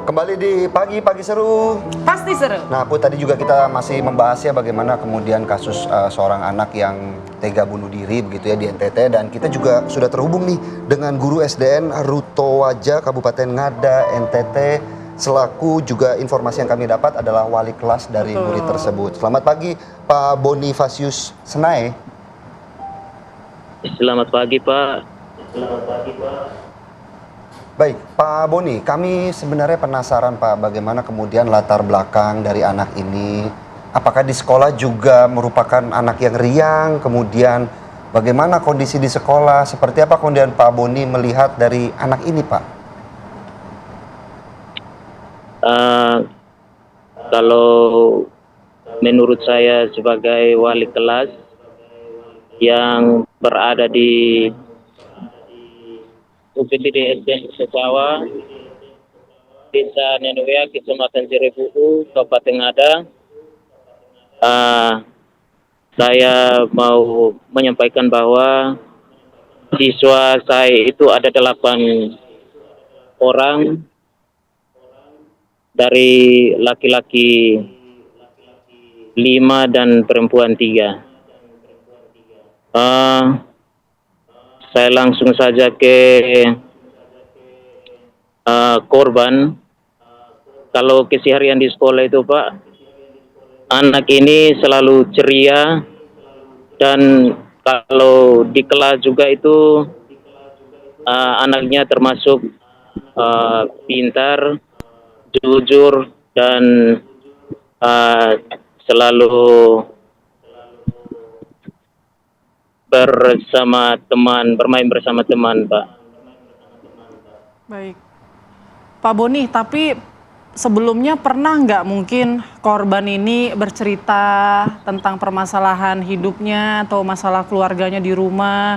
Kembali di pagi seru. Pasti seru. Nah, Bu, tadi juga kita masih membahas ya bagaimana kemudian kasus seorang anak yang tega bunuh diri begitu ya di NTT, dan kita juga sudah terhubung nih dengan guru SDN Rutowaja Kabupaten Ngada NTT, selaku juga informasi yang kami dapat adalah wali kelas dari murid tersebut. Selamat pagi Pak Bonifasius Senae. Selamat pagi Pak. Baik, Pak Boni, kami sebenarnya penasaran Pak, bagaimana kemudian latar belakang dari anak ini. Apakah di sekolah juga merupakan anak yang riang, kemudian bagaimana kondisi di sekolah, seperti apa kemudian Pak Boni melihat dari anak ini Pak? Kalau menurut saya sebagai wali kelas yang berada di UPTD SDN Sesawa, Desa Nenewea, Kecamatan Jerebuhu, Kabupaten Ngada, saya mau menyampaikan bahwa siswa saya itu ada 8 orang, dari laki-laki 5 dan perempuan 3. Saya langsung saja ke korban. Kalau keseharian di sekolah itu Pak, anak ini selalu ceria, dan kalau di kelas juga itu anaknya termasuk pintar, jujur, dan selalu bermain bersama teman, Pak. Baik. Pak Boni, tapi sebelumnya pernah nggak mungkin korban ini bercerita tentang permasalahan hidupnya atau masalah keluarganya di rumah?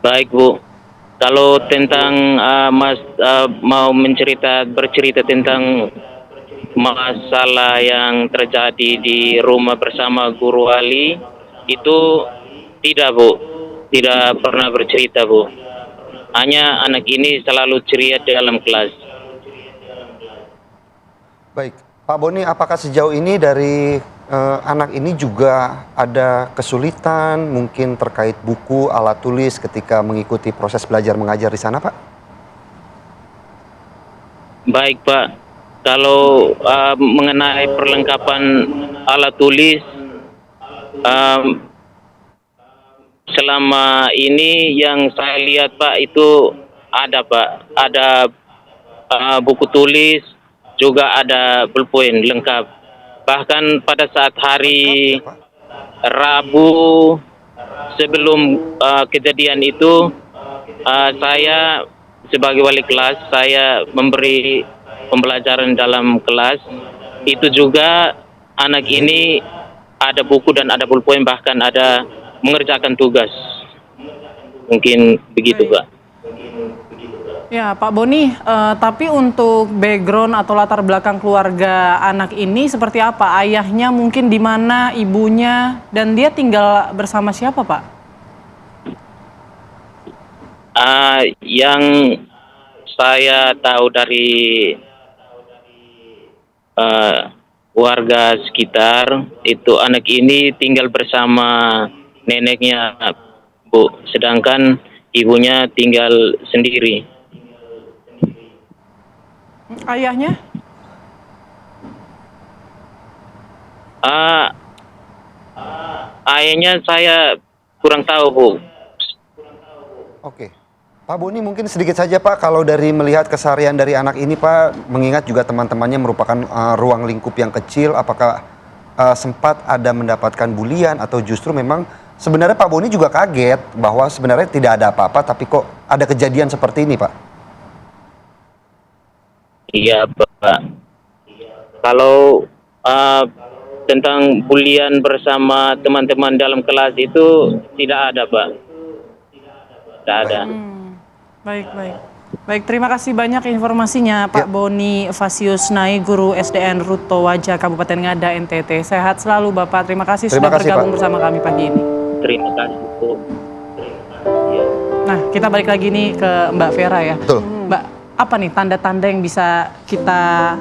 Baik, Bu. Kalau tentang Mas mau bercerita tentang masalah yang terjadi di rumah bersama guru wali, itu tidak, Bu. Tidak pernah bercerita, Bu. Hanya anak ini selalu ceria dalam kelas. Baik, Pak Boni, apakah sejauh ini dari anak ini juga ada kesulitan mungkin terkait buku, alat tulis ketika mengikuti proses belajar mengajar di sana, Pak? Baik, Pak. Kalau mengenai perlengkapan alat tulis, selama ini yang saya lihat Pak itu ada, Pak. Ada buku tulis, juga ada pulpen lengkap. Bahkan pada saat hari Rabu sebelum kejadian itu, saya sebagai wali kelas, saya memberi pembelajaran dalam kelas. Itu juga anak ini ada buku dan ada pulpen, bahkan ada mengerjakan tugas. Mungkin begitu, Pak. Ya, Pak Boni, tapi untuk background atau latar belakang keluarga anak ini seperti apa? Ayahnya mungkin di mana, ibunya, dan dia tinggal bersama siapa, Pak? Yang saya tahu dari warga sekitar, itu anak ini tinggal bersama neneknya, Bu. Sedangkan ibunya tinggal sendiri. Ayahnya? Ayahnya saya kurang tahu, Bu. Oke. Pak Boni, mungkin sedikit saja Pak, kalau dari melihat keseharian dari anak ini Pak, mengingat juga teman-temannya merupakan ruang lingkup yang kecil, apakah sempat ada mendapatkan bulian atau justru memang sebenarnya Pak Boni juga kaget bahwa sebenarnya tidak ada apa-apa tapi kok ada kejadian seperti ini, Pak? Iya, Pak. Kalau tentang bulian bersama teman-teman dalam kelas itu tidak ada, Pak. Tidak ada. Baik. Baik, terima kasih banyak informasinya Pak Bonifasius Senae, guru SDN Rutowaja Kabupaten Ngada NTT. Sehat selalu Bapak, terima kasih sudah bergabung bersama kami pagi ini. Terima kasih, Bu. Nah, kita balik lagi nih ke Mbak Vera ya. Betul. Mbak, apa nih tanda-tanda yang bisa kita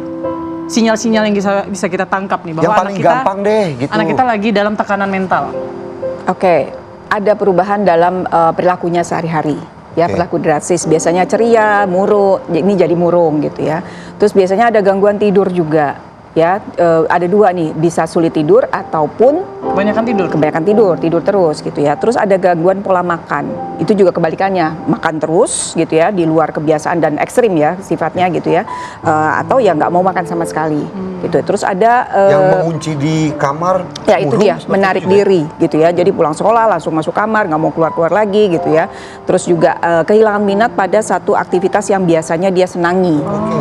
sinyal-sinyal yang bisa kita tangkap nih bahwa Yang paling gampang deh gitu. Anak kita lagi dalam tekanan mental. Oke, ada perubahan dalam perilakunya sehari-hari. Ya, Oke. perilaku drastis. Biasanya ceria, murung, ini jadi murung gitu ya. Terus biasanya ada gangguan tidur juga. Ya, ada dua nih, bisa sulit tidur ataupun Kebanyakan tidur terus gitu ya. Terus ada gangguan pola makan, itu juga kebalikannya, makan terus gitu ya, di luar kebiasaan dan ekstrim ya sifatnya gitu ya, atau ya nggak mau makan sama sekali gitu. Terus ada yang mengunci di kamar. ya itu murung dia, seperti menarik itu juga. diri gitu ya. Jadi pulang sekolah langsung masuk kamar, nggak mau keluar-keluar lagi gitu ya. Terus juga kehilangan minat pada satu aktivitas yang biasanya dia senangi.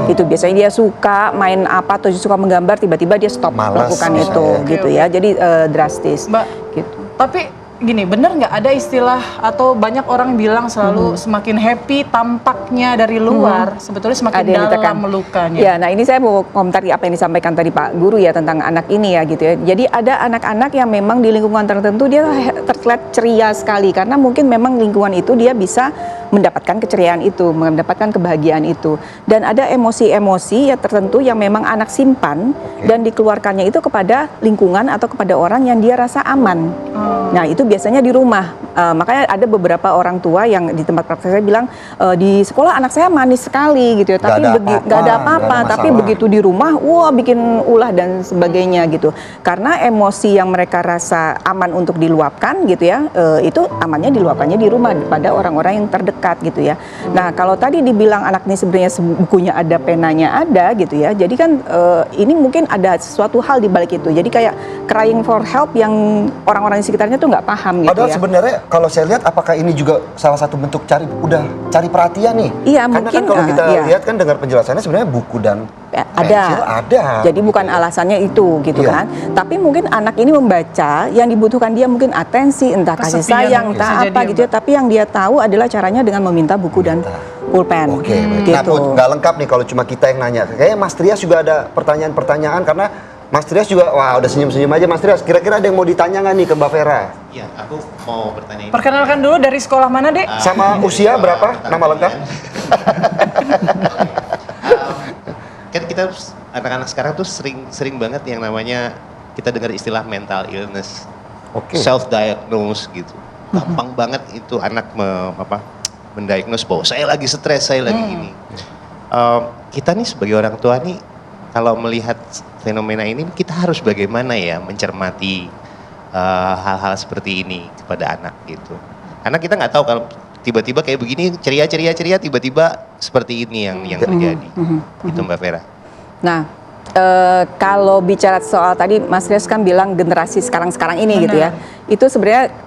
Itu biasanya dia suka main apa atau suka menggambar, tiba-tiba dia stop Malas melakukan bisa itu ya. gitu ya. Jadi drastis Mbak, gitu. tapi gini, bener nggak ada istilah atau banyak orang bilang selalu semakin happy tampaknya dari luar, sebetulnya semakin Ada yang dalam ditekan. melukanya. Ya, nah ini saya mau komentari apa yang disampaikan tadi Pak Guru ya tentang anak ini ya gitu ya. Jadi ada anak-anak yang memang di lingkungan tertentu dia terlihat ceria sekali karena mungkin memang lingkungan itu dia bisa mendapatkan keceriaan itu, mendapatkan kebahagiaan itu. Dan ada emosi-emosi ya tertentu yang memang anak simpan dan dikeluarkannya itu kepada lingkungan atau kepada orang yang dia rasa aman. Nah, itu biasanya di rumah. Makanya ada beberapa orang tua yang di tempat praktek saya bilang di sekolah anak saya manis sekali gitu ya, tapi nggak ada apa-apa, tapi begitu di rumah, wah bikin ulah dan sebagainya gitu. Karena emosi yang mereka rasa aman untuk diluapkan gitu ya, itu amannya diluapkannya di rumah pada orang-orang yang terdekat gitu ya. Nah, kalau tadi dibilang anak ini sebenarnya bukunya ada, penanya ada gitu ya. Jadi kan ini mungkin ada sesuatu hal di balik itu. Jadi kayak crying for help yang orang-orang di sekitarnya tuh nggak paham gitu Padahal ya. sebenarnya kalau saya lihat apakah ini juga salah satu bentuk cari perhatian nih? Iya, Karena mungkin, kan kalau kita iya. lihat kan dengar penjelasannya sebenarnya buku dan pensil ada. Jadi bukan alasannya itu gitu Iya. kan. Tapi mungkin anak ini membaca yang dibutuhkan dia mungkin atensi, entah kasih Kesepian sayang, mungkin entah bisa apa jadi ya, gitu ya. Tapi yang dia tahu adalah caranya dengan meminta buku dan pulpen. Oke, baik. gitu. Nah, Put, nggak lengkap nih kalau cuma kita yang nanya. Kayaknya Mas Trias juga ada pertanyaan-pertanyaan karena Mas Trias juga, wah udah senyum-senyum aja Mas Trias. Kira-kira ada yang mau ditanya nggak nih ke Mbak Vera? Iya, aku mau bertanya ini. Perkenalkan dulu dari sekolah mana, Dek? Sama usia berapa? Nama lengkap? Kan kita anak-anak sekarang tuh sering banget yang namanya kita dengar istilah mental illness, Oke. self diagnose gitu. Gampang banget itu anak mendiagnose bahwa saya lagi stres, saya lagi ini. Kita nih sebagai orang tua nih kalau melihat fenomena ini kita harus bagaimana ya mencermati hal-hal seperti ini kepada anak gitu. Karena kita nggak tahu kalau tiba-tiba kayak begini ceria tiba-tiba seperti ini yang terjadi. Itu Mbak Vera. Nah, kalau bicara soal tadi Mas Rias kan bilang generasi sekarang ini gitu ya. Itu sebenarnya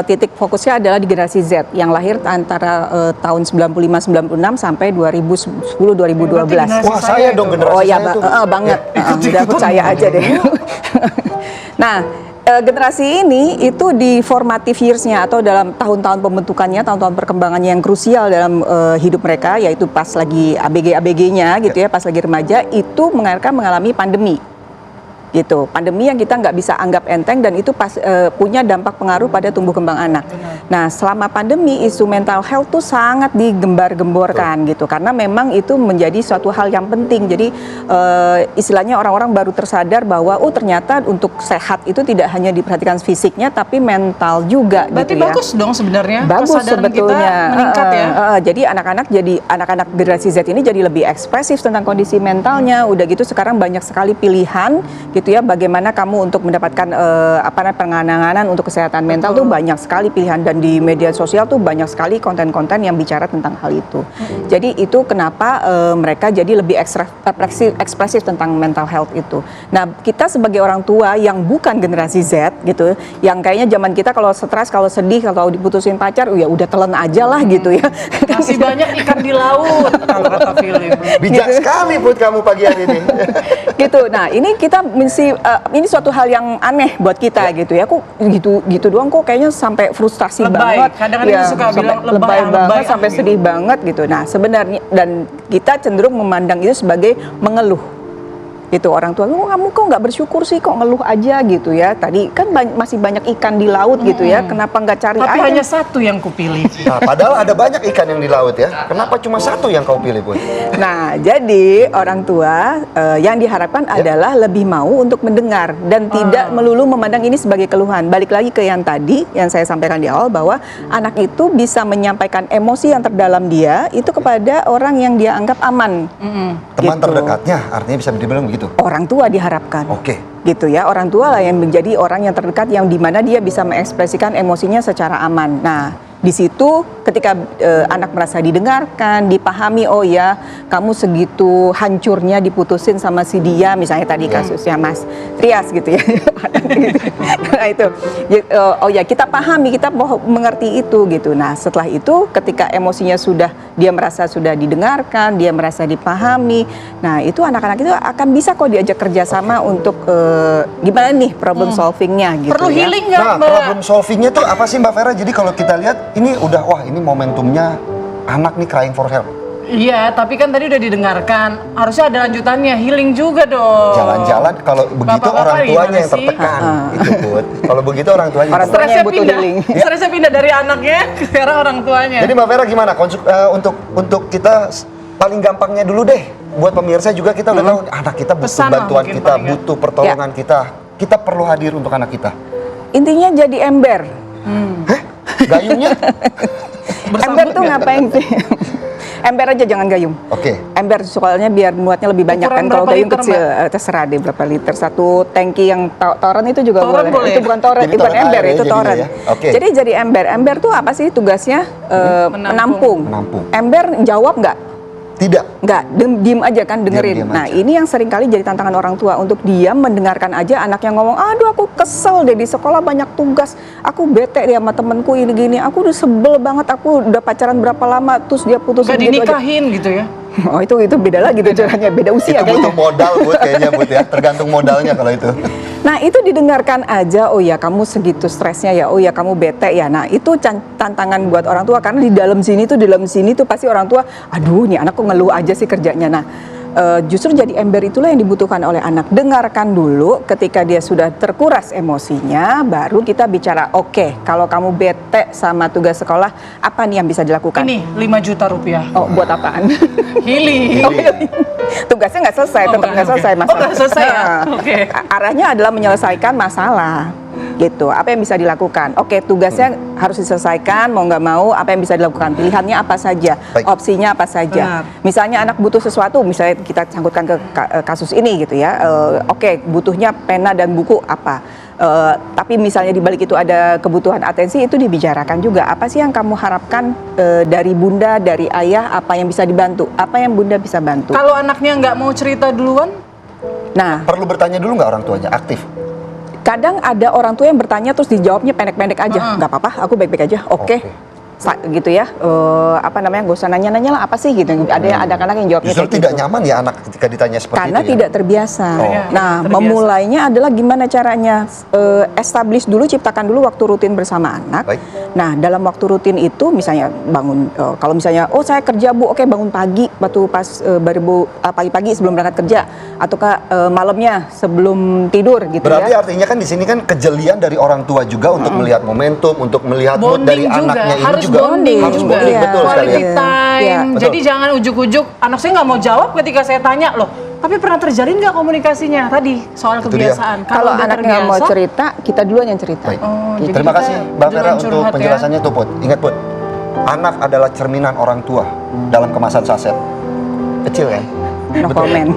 titik fokusnya adalah di generasi Z yang lahir antara tahun 95-96 sampai 2010-2012. Wah, saya dong generasi Oh ya, saya tuh. banget. Udah percaya aja deh. Nah, generasi ini itu di formative years-nya atau dalam tahun-tahun pembentukannya, tahun-tahun perkembangannya yang krusial dalam hidup mereka, yaitu pas lagi ABG-nya gitu ya, pas lagi remaja, itu mereka mengalami pandemi. Gitu, pandemi yang kita nggak bisa anggap enteng dan itu punya dampak pengaruh pada tumbuh kembang anak. Nah, selama pandemi isu mental health tuh sangat digembar-gemborkan gitu, karena memang itu menjadi suatu hal yang penting. Jadi istilahnya orang-orang baru tersadar bahwa ternyata untuk sehat itu tidak hanya diperhatikan fisiknya, tapi mental juga. Berarti gitu ya. bagus dong sebenarnya. Bagus Kesadaran sebetulnya. kita meningkat ya. Jadi anak-anak generasi Z ini jadi lebih ekspresif tentang kondisi mentalnya. Udah gitu sekarang banyak sekali pilihan gitu ya, bagaimana kamu untuk mendapatkan penanganan untuk kesehatan mental tuh banyak sekali pilihan, dan di media sosial tuh banyak sekali konten-konten yang bicara tentang hal itu. Jadi itu kenapa mereka jadi lebih ekspresif tentang mental health itu. Nah, kita sebagai orang tua yang bukan generasi Z gitu, yang kayaknya zaman kita kalau stres, kalau sedih, kalau diputusin pacar, ya udah telan aja lah gitu ya. Masih banyak ikan di laut kalau kata Philip. Bijak sekali Put kamu pagi hari ini. Gitu. Nah, ini kita ini suatu hal yang aneh buat kita gitu ya. Kok gitu doang kok kayaknya sampai frustasi Lebay. banget. Kadang-kadang suka sampai bilang lebay banget, gitu. sampai sedih banget gitu. Nah, sebenarnya dan kita cenderung memandang itu sebagai mengeluh. Itu orang tua, oh, kamu kok nggak bersyukur sih, kok ngeluh aja gitu ya. Tadi kan masih banyak ikan di laut gitu ya, kenapa nggak cari Tapi aja? hanya satu yang kupilih. Nah, padahal ada banyak ikan yang di laut ya. Kenapa cuma satu yang kau pilih, Bun? Nah, jadi orang tua yang diharapkan adalah lebih mau untuk mendengar dan tidak melulu memandang ini sebagai keluhan. Balik lagi ke yang tadi yang saya sampaikan di awal bahwa anak itu bisa menyampaikan emosi yang terdalam dia itu kepada orang yang dia anggap aman. Teman Gitu. terdekatnya, artinya bisa dibilang begitu. Orang tua diharapkan. Oke. Gitu ya, orang tua lah yang menjadi orang yang terdekat yang dimana dia bisa mengekspresikan emosinya secara aman. Nah, di situ ketika anak merasa didengarkan, dipahami, oh ya kamu segitu hancurnya diputusin sama si dia, misalnya tadi kasusnya Mas Trias gitu ya. Nah itu, oh ya kita pahami, kita mengerti itu gitu. Nah setelah itu ketika emosinya sudah, dia merasa sudah didengarkan, dia merasa dipahami, nah itu anak-anak itu akan bisa kok diajak kerjasama untuk gimana nih problem solvingnya gitu. Perlu ya. healing nggak, Nah, Mbak? problem solvingnya tuh apa sih Mbak Vera? Jadi kalau kita lihat ini udah, wah ini momentumnya anak nih crying for help. Iya, tapi kan tadi udah didengarkan. Harusnya ada lanjutannya, healing juga dong. Jalan-jalan kalau begitu Bapak-bapak orang tuanya gimana yang sih? tertekan. Itu Bud. Kalau begitu orang tuanya. Orang yang tertekan. tuanya Stresnya yang butuh pindah, healing. stresnya pindah dari anaknya ke sekarang orang tuanya. Jadi Mbak Vera gimana? Untuk kita paling gampangnya dulu deh. Buat pemirsa juga kita udah tahu anak kita butuh Pesan lah bantuan mungkin kita, paling nggak. butuh pertolongan kita. Kita perlu hadir untuk anak kita. Intinya jadi ember. Heh? Gayungnya? Ember tuh ngapain sih? Ember aja jangan gayung. Oke. Ember soalnya biar muatnya lebih banyak Ukuran kan. Kalau berapa gayung liter, kecil terserah deh berapa liter. Satu tangki yang toren itu juga Toren boleh? Itu bukan toren, Jadi bukan toren ember air ya itu jadinya toren. ya? Oke. Jadi jadi ember. Ember tuh apa sih tugasnya? Menampung. Menampung. Ember jawab nggak? Tidak. Nggak, diem aja kan dengerin. Diam Nah aja. ini yang seringkali jadi tantangan orang tua untuk diam mendengarkan aja anak yang ngomong, aduh aku kesel deh di sekolah banyak tugas, aku bete deh sama temenku ini gini, aku udah sebel banget, aku udah pacaran berapa lama, terus dia putusin Gak gitu aja. dinikahin gitu ya. Oh itu beda lagi tuh caranya, beda usia Itu butuh kayaknya. modal Bud kayaknya Bud ya. Tergantung modalnya kalau itu. Nah itu didengarkan aja, oh ya kamu segitu stresnya ya, oh ya kamu bete ya. Nah itu tantangan buat orang tua karena di dalam sini tuh pasti orang tua, aduh nih anak kok ngeluh aja sih kerjanya. Nah justru jadi ember itulah yang dibutuhkan oleh anak. Dengarkan dulu, ketika dia sudah terkuras emosinya, baru kita bicara, oke, kalau kamu bete sama tugas sekolah, apa nih yang bisa dilakukan? Ini 5 juta rupiah. Oh buat apaan? Healing. Tugasnya nggak selesai, Oh, tetap bukan, nggak oke. selesai Oh, masalah. nggak selesai ya? Nah, Oke. Arahnya adalah menyelesaikan masalah. Gitu, apa yang bisa dilakukan? Oke, tugasnya harus diselesaikan, mau nggak mau, apa yang bisa dilakukan? Pilihannya apa saja? Baik. Opsinya apa saja? Benar. Misalnya anak butuh sesuatu, misalnya kita sangkutkan ke kasus ini gitu ya. Oke, butuhnya pena dan buku apa? Tapi misalnya di balik itu ada kebutuhan atensi, itu dibicarakan juga. Apa sih yang kamu harapkan dari bunda, dari ayah? Apa yang bisa dibantu? Apa yang bunda bisa bantu? Kalau anaknya nggak mau cerita duluan, Nah, Perlu bertanya dulu nggak orang tuanya? Aktif. kadang ada orang tua yang bertanya terus dijawabnya pendek-pendek aja, nggak apa-apa, aku baik-baik aja, oke. Gitu ya, apa namanya, gak usah nanya-nanya lah apa sih gitu. Ada anak-anak yang jawabnya Justru kayak tidak gitu. nyaman ya anak ketika ditanya seperti Karena itu ya? tidak terbiasa. Oh. Iya, Nah, terbiasa. memulainya adalah gimana caranya? Establish dulu, ciptakan dulu waktu rutin bersama anak. Baik. Nah, dalam waktu rutin itu misalnya bangun, kalau misalnya, oh saya kerja Bu, oke bangun pagi, waktu pas pagi-pagi sebelum berangkat kerja, ataukah malamnya sebelum tidur gitu Berarti ya. artinya kan di sini kan kejelian dari orang tua juga untuk melihat momentum, untuk melihat mood bonding dari juga, anaknya ini harus juga. bonding Harus juga. bonding, Iya. betul sekali Quality ya. time. Iya, betul. Jadi jangan ujuk-ujuk, anak saya nggak mau jawab ketika saya tanya loh. Tapi pernah terjalin nggak komunikasinya tadi soal Itu dia. kebiasaan? Kalau udah anaknya mau terbiasa, cerita, kita duluan yang cerita. Baik. Oh, jadi Terima kita kasih Mbak Vera jangan untuk curhat ya. penjelasannya tuh Put. Ingat Put, anak adalah cerminan orang tua dalam kemasan saset. Kecil kan? No comment.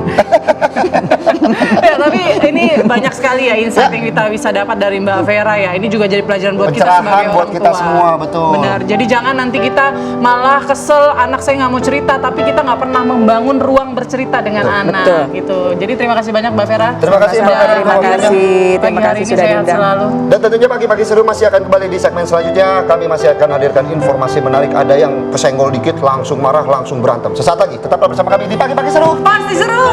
Ya, tapi ini banyak sekali ya insight yang kita bisa dapat dari Mbak Vera ya. Ini juga jadi pelajaran buat kita Pencerahan sebagai buat orang kita tua. semua, betul. Benar. Jadi jangan nanti kita malah kesel anak saya nggak mau cerita, tapi kita nggak pernah membangun ruang bercerita dengan anak. Betul. Gitu. Jadi terima kasih banyak Mbak Vera. Terima kasih Mbak Vera. Terima kasih, terima Pagi hari kasih ini sudah sehat diundang. selalu. Dan tentunya pagi-pagi seru masih akan kembali di segmen selanjutnya. Kami masih akan hadirkan informasi menarik. Ada yang kesenggol dikit, langsung marah, langsung berantem. Sesaat lagi, tetaplah bersama kami di Pagi-Pagi Seru. Pasti seru.